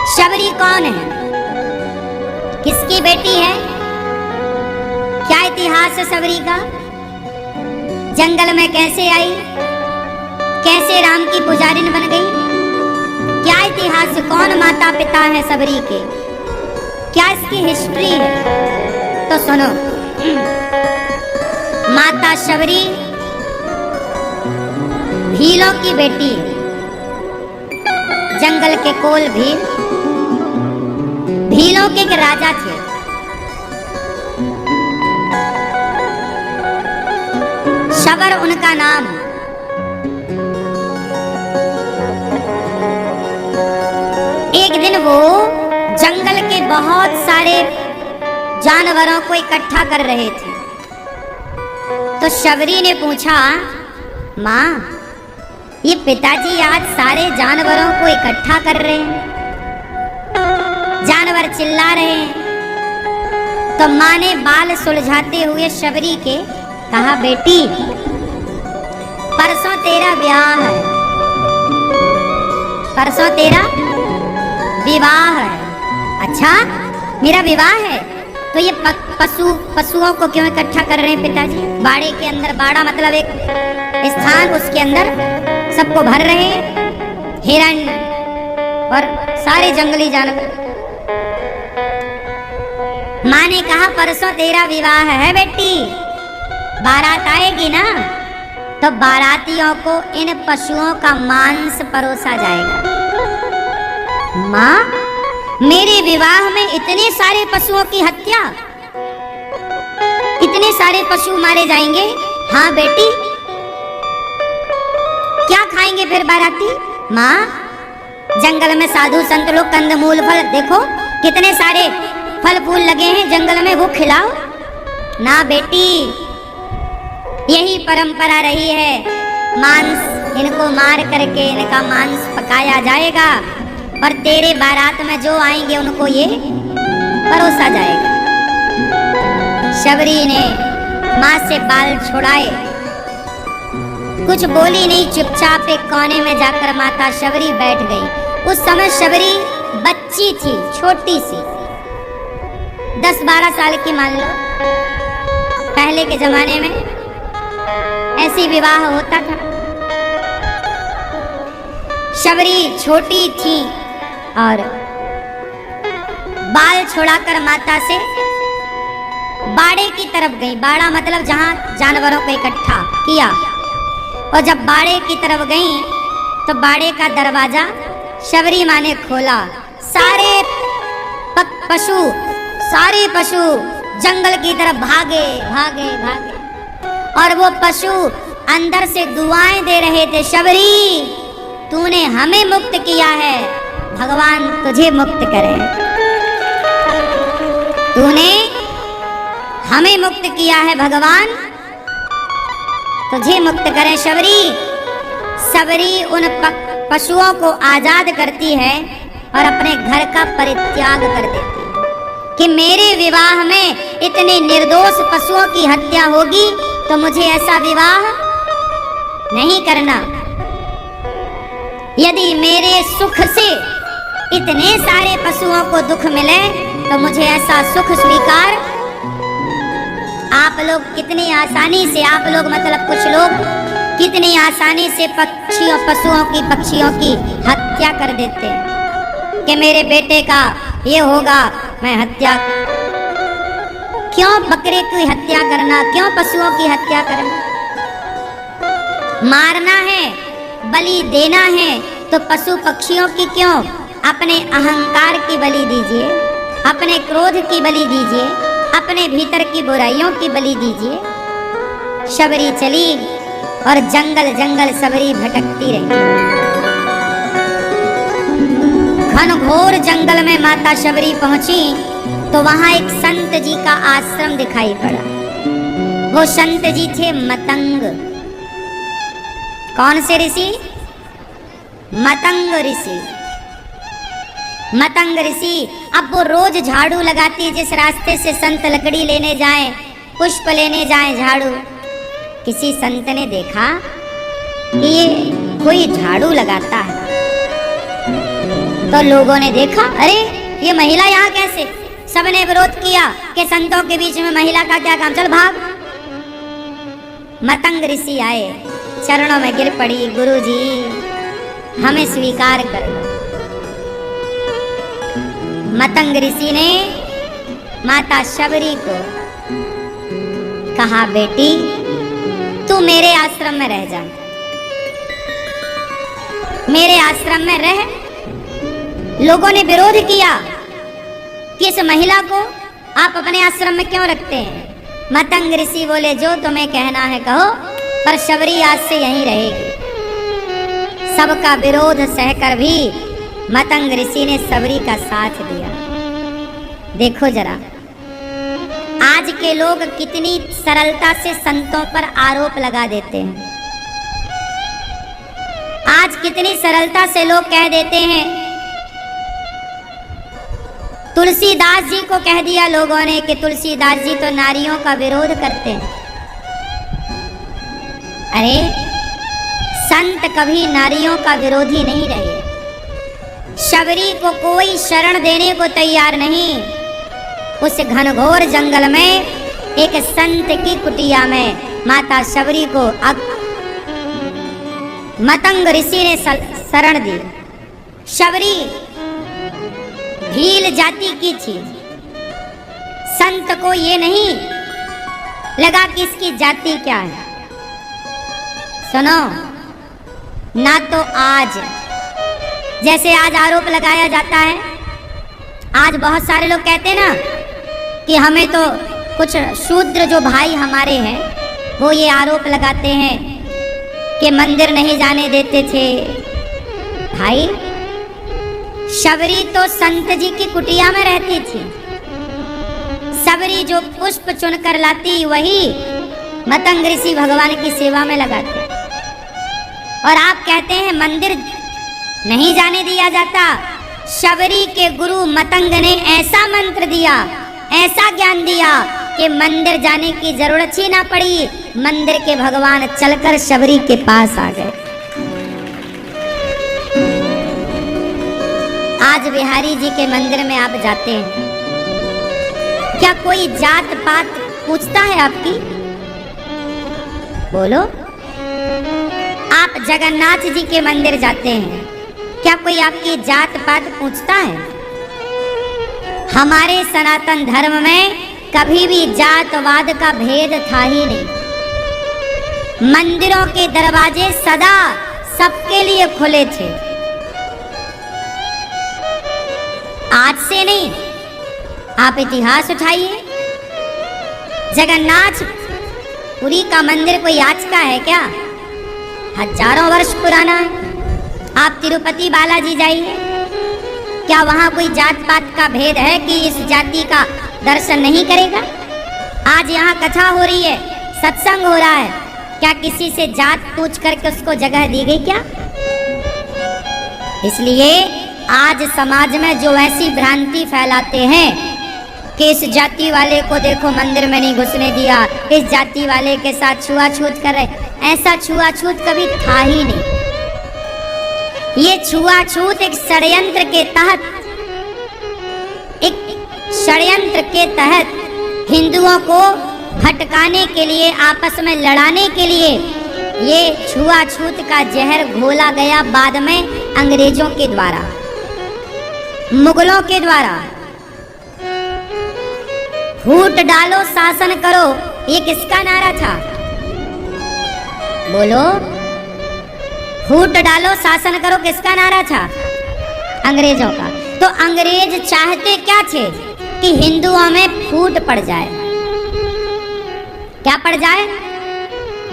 शबरी कौन है, किसकी बेटी है, क्या इतिहास है शबरी का, जंगल में कैसे आई, कैसे राम की पुजारिन बन गई, क्या इतिहास, कौन माता पिता है शबरी के, क्या इसकी हिस्ट्री है। तो सुनो, माता शबरी भीलों की बेटी, जंगल के कोल भीलों के एक राजा थे। शबर उनका नाम। एक दिन वो जंगल के बहुत सारे जानवरों को इकट्ठा कर रहे थे। तो शबरी ने पूछा, माँ ये पिताजी आज सारे जानवरों को इकट्ठा कर रहे हैं, जानवर चिल्ला रहे हैं। तो माँ ने बाल सुलझाते हुए शबरी के कहा, बेटी परसों तेरा ब्याह है, परसों तेरा विवाह है। अच्छा मेरा विवाह है, तो ये पशुओं को क्यों इकट्ठा कर रहे हैं पिताजी? बाड़े के अंदर, बाड़ा मतलब एक स्थान, उसके अंदर सबको भर रहे हैं, हिरण और सारे जंगली जानवर। माँ ने कहा, परसों तेरा विवाह है बेटी, बारात आएगी ना, तो बारातियों को इन पशुओं का मांस परोसा जाएगा। माँ मेरे विवाह में इतने सारे पशुओं की हत्या, इतने सारे पशु मारे जाएंगे? हाँ बेटी। क्या खाएंगे फिर बाराती? माँ जंगल में साधु संत लोग कंदमूल फल, देखो कितने सारे फल फूल लगे हैं जंगल में, वो खिलाओ ना बेटी। यही परंपरा रही है, मांस इनको मार करके इनका मांस पकाया जाएगा और तेरे बारात में जो आएंगे उनको ये परोसा जाएगा। शबरी ने माँ से बाल छुड़ाए, कुछ बोली नहीं, चुपचाप एक कोने में जाकर माता शबरी बैठ गई। उस समय शबरी बच्ची थी, छोटी सी, 10-12 साल की मान लो। पहले के जमाने में ऐसी विवाह होता था। शबरी छोटी थी और बाल छुड़ाकर माता से बाड़े की तरफ गई। बाड़ा मतलब जहां जानवरों को इकट्ठा किया। और जब बाड़े की तरफ गई तो बाड़े का दरवाजा शबरी माँ ने खोला। सारे पशु जंगल की तरफ भागे भागे भागे, और वो पशु अंदर से दुआएं दे रहे थे, शबरी तूने हमें मुक्त किया है, भगवान तुझे मुक्त करे। तूने हमें मुक्त किया है, भगवान तुझे मुक्त करे। शबरी उन पशुओं को आजाद करती है और अपने घर का परित्याग कर देती है कि मेरे विवाह में इतने निर्दोष पशुओं की हत्या होगी तो मुझे ऐसा विवाह नहीं करना। यदि मेरे सुख से इतने सारे पशुओं को दुख मिले तो मुझे ऐसा सुख स्वीकार। आप लोग कितनी आसानी से, आप लोग मतलब कुछ लोग कितनी आसानी से पक्षियों की हत्या कर देते हैं कि मेरे बेटे का ये होगा, मैं हत्या। क्यों बकरे की हत्या करना, क्यों पशुओं की हत्या करना? मारना है, बलि देना है तो पशु पक्षियों की क्यों? अपने अहंकार की बलि दीजिए, अपने क्रोध की बलि दीजिए, अपने भीतर की बुराइयों की बलि दीजिए। शबरी चली और जंगल जंगल शबरी भटकती रही। घनघोर जंगल में माता शबरी पहुंची तो वहां एक संत जी का आश्रम दिखाई पड़ा। वो संत जी थे मतंग। कौन से ऋषि? मतंग ऋषि। मतंग ऋषि। अब वो रोज झाड़ू लगाती है, जिस रास्ते से संत लकड़ी लेने जाएं, पुष्प लेने जाएं, झाड़ू। किसी संत ने देखा कि ये कोई झाड़ू लगाता है, तो लोगों ने देखा, अरे ये महिला यहाँ कैसे? सबने विरोध किया कि संतों के बीच में महिला का क्या काम, चल भाग। मतंग ऋषि आए, चरणों में गिर पड़ी, गुरुजी हमें स्वीकार कर लो। मतंग ऋषि ने माता शबरी को कहा, बेटी तू मेरे आश्रम में रह जा, मेरे आश्रम में रह। लोगों ने विरोध किया कि इस महिला को आप अपने आश्रम में क्यों रखते हैं? मतंग ऋषि बोले, जो तुम्हें कहना है कहो, पर शबरी आज से यहीं रहेगी। सबका विरोध सहकर भी मतंग ऋषि ने शबरी का साथ दिया। देखो जरा, आज के लोग कितनी सरलता से संतों पर आरोप लगा देते हैं। आज कितनी सरलता से लोग कह देते हैं, तुलसीदास जी को कह दिया लोगों ने कि तुलसीदास जी तो नारियों का विरोध करते हैं। अरे संत कभी नारियों का विरोधी नहीं रहे। शबरी को कोई शरण देने को तैयार नहीं। उस घनघोर जंगल में एक संत की कुटिया में माता शबरी को मतंग ऋषि ने शरण दी। शबरी भील जाति की थी। संत को ये नहीं लगा कि इसकी जाति क्या है। सुनो, ना तो आज जैसे आज आरोप लगाया जाता है, आज बहुत सारे लोग कहते हैं ना कि हमें तो कुछ शूद्र जो भाई हमारे हैं वो ये आरोप लगाते हैं कि मंदिर नहीं जाने देते थे। भाई शबरी तो संत जी की कुटिया में रहती थी। शबरी जो पुष्प चुनकर लाती वही मतंग ऋषि भगवान की सेवा में लगाते। और आप कहते हैं मंदिर नहीं जाने दिया जाता। शबरी के गुरु मतंग ने ऐसा मंत्र दिया, ऐसा ज्ञान दिया कि मंदिर जाने की जरूरत ही ना पड़ी। मंदिर के भगवान चलकर शबरी के पास आ गए। आज बिहारी जी के मंदिर में आप जाते हैं, क्या कोई जात पात पूछता है आपकी? बोलो। आप जगन्नाथ जी के मंदिर जाते हैं, क्या कोई आपकी जात पात पूछता है? हमारे सनातन धर्म में कभी भी जातवाद का भेद था ही नहीं। मंदिरों के दरवाजे सदा सबके लिए खुले थे। आज से नहीं, आप इतिहास उठाइए। जगन्नाथ पुरी का मंदिर कोई आज का है क्या? हजारों वर्ष पुराना है। आप तिरुपति बालाजी जाइए, क्या वहां कोई जात पात का भेद है कि इस जाति का दर्शन नहीं करेगा? आज यहाँ कथा हो रही है, सत्संग हो रहा है, क्या किसी से जात पूछ करके उसको जगह दी गई क्या? इसलिए आज समाज में जो ऐसी भ्रांति फैलाते हैं कि इस जाति वाले को देखो मंदिर में नहीं घुसने दिया, इस जाति वाले के साथ छुआछूत कर रहे, ऐसा छुआछूत कभी था ही नहीं। ये छुआछूत एक षड्यंत्र के तहत हिंदुओं को भटकाने के लिए, आपस में लड़ाने के लिए ये छुआछूत का जहर घोला गया बाद में अंग्रेजों के द्वारा, मुगलों के द्वारा। फूट डालो शासन करो, ये किसका नारा था? बोलो। फूट डालो शासन करो किसका नारा था? अंग्रेजों का। तो अंग्रेज चाहते क्या थे कि हिंदुओं में फूट पड़ जाए। क्या पड़ जाए?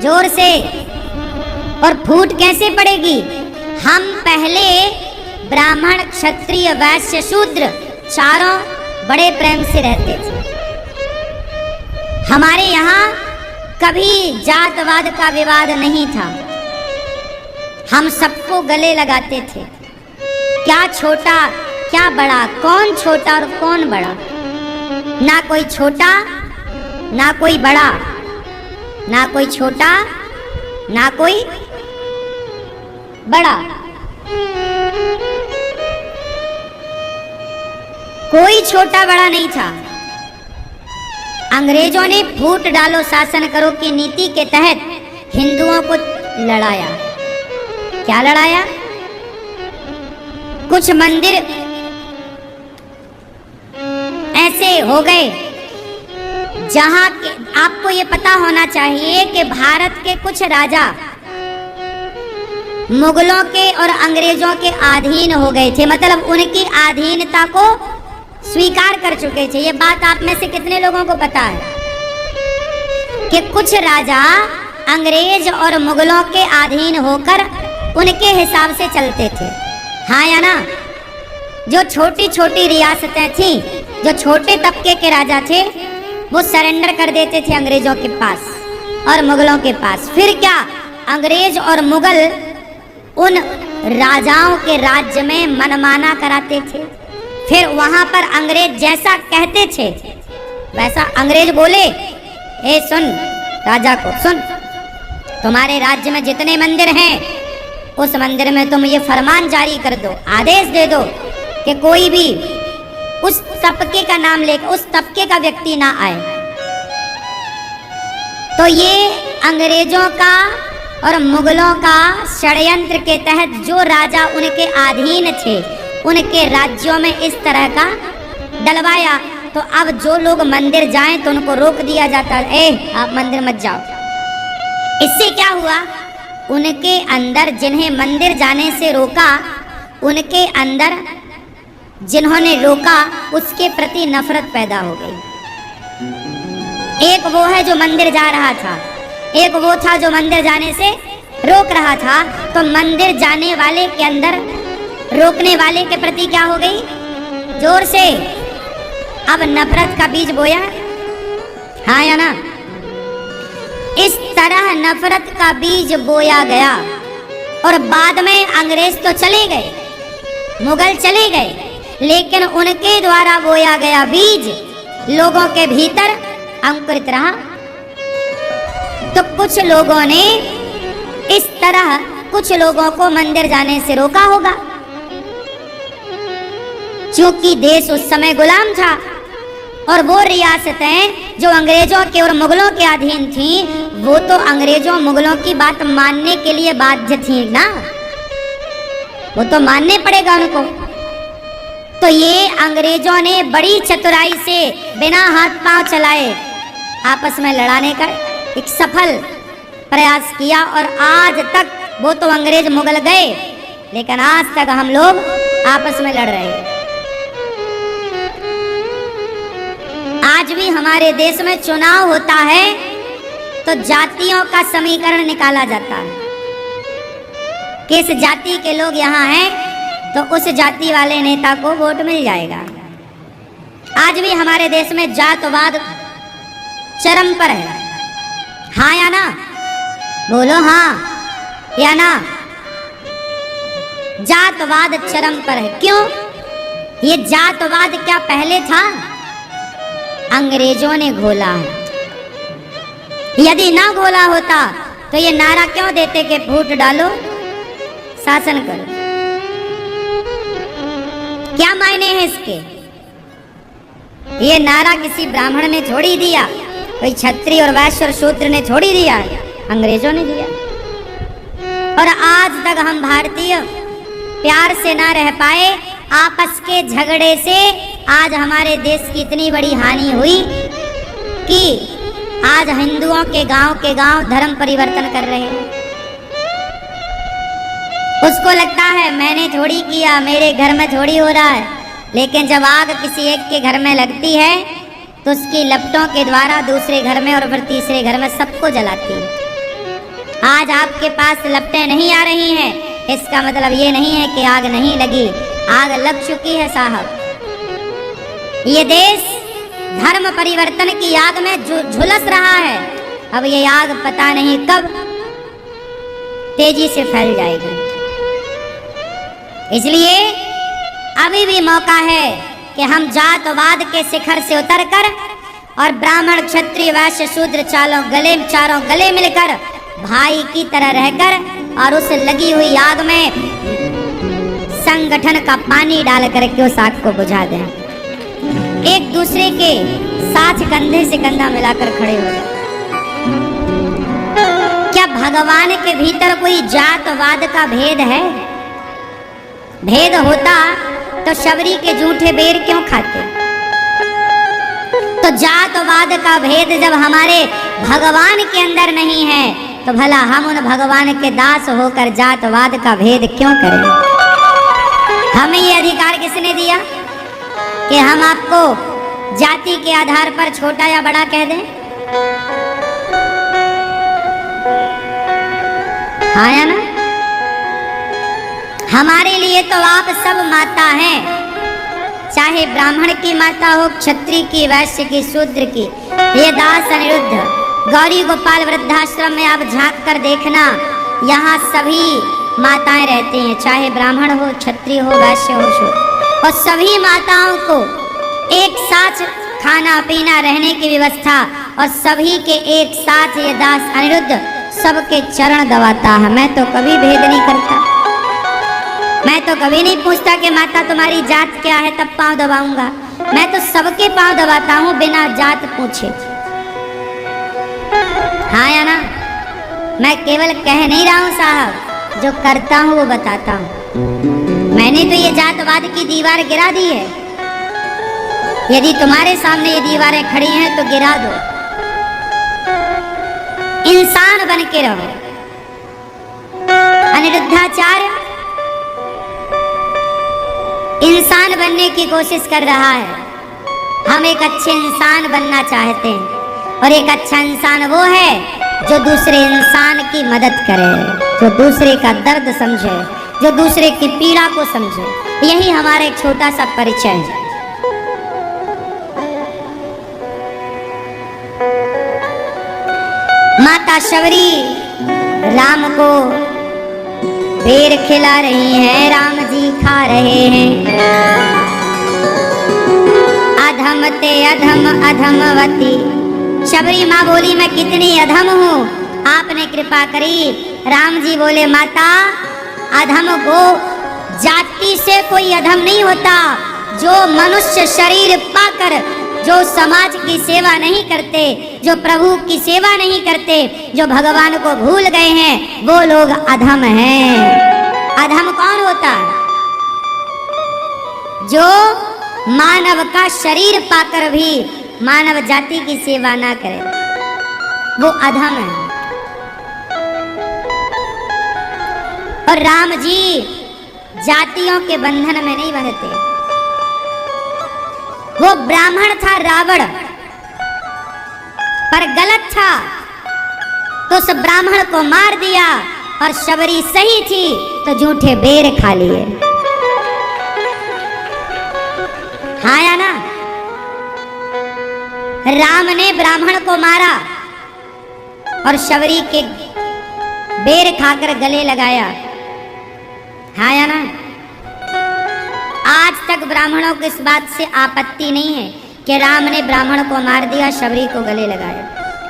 जोर से। और फूट कैसे पड़ेगी? हम पहले ब्राह्मण क्षत्रिय वैश्य शूद्र चारों बड़े प्रेम से रहते थे। हमारे यहाँ कभी जातवाद का विवाद नहीं था। हम सबको गले लगाते थे। क्या छोटा क्या बड़ा, कौन छोटा और कौन बड़ा? ना कोई छोटा ना कोई बड़ा, ना कोई छोटा ना कोई बड़ा। कोई छोटा बड़ा नहीं था। अंग्रेजों ने फूट डालो शासन करो की नीति के तहत हिंदुओं को लड़ाया। क्या लड़ाया? कुछ मंदिर ऐसे हो गए जहां के आपको ये पता होना चाहिए कि भारत के कुछ राजा मुगलों के और अंग्रेजों के अधीन हो गए थे, मतलब उनकी अधीनता को स्वीकार कर चुके थे। ये बात आप में से कितने लोगों को पता है कि कुछ राजा अंग्रेज और मुगलों के अधीन होकर उनके हिसाब से चलते थे? हाँ या ना? जो छोटी छोटी रियासतें थी, जो छोटे तबके के राजा थे, वो सरेंडर कर देते थे अंग्रेजों के पास और मुगलों के पास। फिर क्या अंग्रेज और मुगल उन राजाओं के राज्य में मनमाना कराते थे। फिर वहां पर अंग्रेज जैसा कहते थे वैसा अंग्रेज बोले, ए सुन, राजा को सुन, तुम्हारे राज्य में जितने मंदिर हैं उस मंदिर में तुम ये फरमान जारी कर दो, आदेश दे दो कि कोई भी उस तबके का नाम लेकर उस तबके का व्यक्ति ना आए। तो ये अंग्रेजों का और मुगलों का षड्यंत्र के तहत जो राजा उनके अधीन थे उनके राज्यों में इस तरह का डलवाया। तो अब जो लोग मंदिर जाएं तो उनको रोक दिया जाता है, ए आप मंदिर मत जाओ। इससे क्या हुआ? उनके अंदर जिन्हें मंदिर जाने से रोका, उनके अंदर जिन्होंने रोका उसके प्रति नफरत पैदा हो गई। एक वो है जो मंदिर जा रहा था, एक वो था जो मंदिर जाने से रोक रहा था। तो मंदिर जाने वाले के अंदर रोकने वाले के प्रति क्या हो गई? जोर से अब नफरत का बीज बोया। हाँ या ना? इस तरह नफरत का बीज बोया गया और बाद में अंग्रेज तो चले गए, मुगल चले गए, लेकिन उनके द्वारा बोया गया बीज लोगों के भीतर अंकुरित रहा। तो कुछ लोगों ने इस तरह कुछ लोगों को मंदिर जाने से रोका होगा, क्योंकि देश उस समय गुलाम था और वो रियासतें जो अंग्रेजों के और मुगलों के अधीन थीं, वो तो अंग्रेजों मुगलों की बात मानने के लिए बाध्य थी ना, वो तो मानने पड़ेगा उनको। तो ये अंग्रेजों ने बड़ी चतुराई से बिना हाथ पांव चलाए आपस में लड़ाने का एक सफल प्रयास किया और आज तक वो तो अंग्रेज मुगल गए, लेकिन आज तक हम लोग आपस में लड़ रहे हैं। आज भी हमारे देश में चुनाव होता है तो जातियों का समीकरण निकाला जाता है, किस जाति के लोग यहाँ हैं तो उस जाति वाले नेता को वोट मिल जाएगा। आज भी हमारे देश में जातवाद चरम पर है। हाँ या ना? बोलो हाँ या ना? जातवाद चरम पर है। क्यों? ये जातवाद क्या पहले था? अंग्रेजों ने घोला है। यदि ना घोला होता तो ये नारा क्यों देते कि फूट डालो शासन करो? क्या मायने हैं इसके? ये नारा किसी ब्राह्मण ने थोड़ी दिया, कोई क्षत्रिय और वैश्य और शूद्र ने थोड़ी दिया, अंग्रेजों ने दिया। और आज तक हम भारतीय प्यार से ना रह पाए, आपस के झगड़े से आज हमारे देश की इतनी बड़ी हानि हुई कि आज हिंदुओं के गांव धर्म परिवर्तन कर रहे हैं। उसको लगता है मैंने थोड़ी किया, मेरे घर में थोड़ी हो रहा है, लेकिन जब आग किसी एक के घर में लगती है तो उसकी लपटों के द्वारा दूसरे घर में और फिर तीसरे घर में सबको जलाती है। आज आपके पास लपटें नहीं आ रही हैं, इसका मतलब ये नहीं है कि आग नहीं लगी, आग लग चुकी है साहब। ये देश धर्म परिवर्तन की आग में झुलस रहा है। अब ये आग पता नहीं कब तेजी से फैल जाएगी। इसलिए अभी भी मौका है कि हम जातवाद के शिखर से उतरकर और ब्राह्मण क्षत्रिय वैश्य शूद्र चारों गले मिलकर भाई की तरह रहकर और उस लगी हुई आग में संगठन का पानी डाल करके उस आग को बुझा दें। एक दूसरे के साथ कंधे से कंधा मिलाकर खड़े हो जाए। क्या भगवान के भीतर कोई जातवाद का भेद है? भेद होता तो शबरी के जूठे बेर क्यों खाते? तो जातवाद का भेद जब हमारे भगवान के अंदर नहीं है तो भला हम उन भगवान के दास होकर जातवाद का भेद क्यों करें? हमें ये अधिकार किसने दिया कि हम आपको जाति के आधार पर छोटा या बड़ा कह दें? हाँ या ना? हमारे लिए तो आप सब माता हैं, चाहे ब्राह्मण की माता हो, क्षत्रिय की, वैश्य की, शूद्र की। ये दास अनिरुद्ध गौरी गोपाल वृद्धाश्रम में आप झांक कर देखना, यहाँ सभी माताएं रहती हैं, चाहे ब्राह्मण हो, क्षत्रिय हो, वैश्य हो, शूद्र। और सभी माताओं को एक साथ खाना पीना रहने की व्यवस्था और सभी के एक साथ ये दास अनिरुद्ध सबके चरण दबाता है। मैं तो कभी भेद नहीं करता, मैं तो कभी नहीं पूछता कि माता तुम्हारी जात क्या है तब पांव दबाऊंगा। मैं तो सबके पांव दबाता हूं बिना जात पूछे। हाँ या ना? मैं केवल कह नहीं रहा हूं साहब, जो करता हूं वो बताता हूं। मैंने तो ये जातवाद की दीवार गिरा दी है। यदि तुम्हारे सामने ये दीवारें खड़ी हैं तो गिरा दो। इंसान बन के रहो। अनिरुद्धाचार्य इंसान बनने की कोशिश कर रहा है। हम एक अच्छे इंसान बनना चाहते हैं और एक अच्छा इंसान वो है जो दूसरे इंसान की मदद करे, जो दूसरे का दर्द समझे, जो दूसरे की पीड़ा को समझे। यही हमारा एक छोटा सा परिचय है। माता शबरी राम को बेर खिला रही हैं, राम जी खा रहे हैं। अधम ते अधम अधमवती। शबरी माँ बोली मैं कितनी अधम हूँ, आपने कृपा करी। राम जी बोले माता अधम को जाति से कोई अधम नहीं होता। जो मनुष्य शरीर पाकर जो समाज की सेवा नहीं करते, जो प्रभु की सेवा नहीं करते, जो भगवान को भूल गए हैं, वो लोग अधम हैं। अधम कौन होता है? जो मानव का शरीर पाकर भी मानव जाति की सेवा ना करे, वो अधम है। और राम जी जातियों के बंधन में नहीं बंधते। वो ब्राह्मण था रावण, पर गलत था तो उस ब्राह्मण को मार दिया, और शबरी सही थी तो झूठे बेर खा लिए। हाँ या ना? राम ने ब्राह्मण को मारा और शबरी के बेर खाकर गले लगाया। हाँ या ना? आज तक ब्राह्मणों को इस बात से आपत्ति नहीं है कि राम ने ब्राह्मण को मार दिया, शबरी को गले लगाया।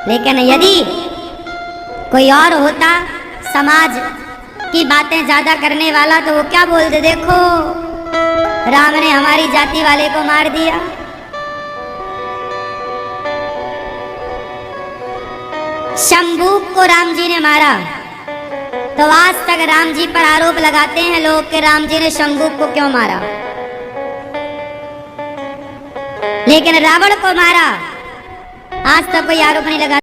लेकिन यदि कोई और होता समाज की बातें ज्यादा करने वाला, तो वो क्या बोलते, देखो राम ने हमारी जाति वाले को मार दिया। शंभू को राम जी ने मारा, तो आज तक राम जी पर आरोप लगाते हैं लोग कि राम जी ने शंभू को क्यों मारा। लेकिन रावण को मारा, आज तक कोई आरोप नहीं लगा।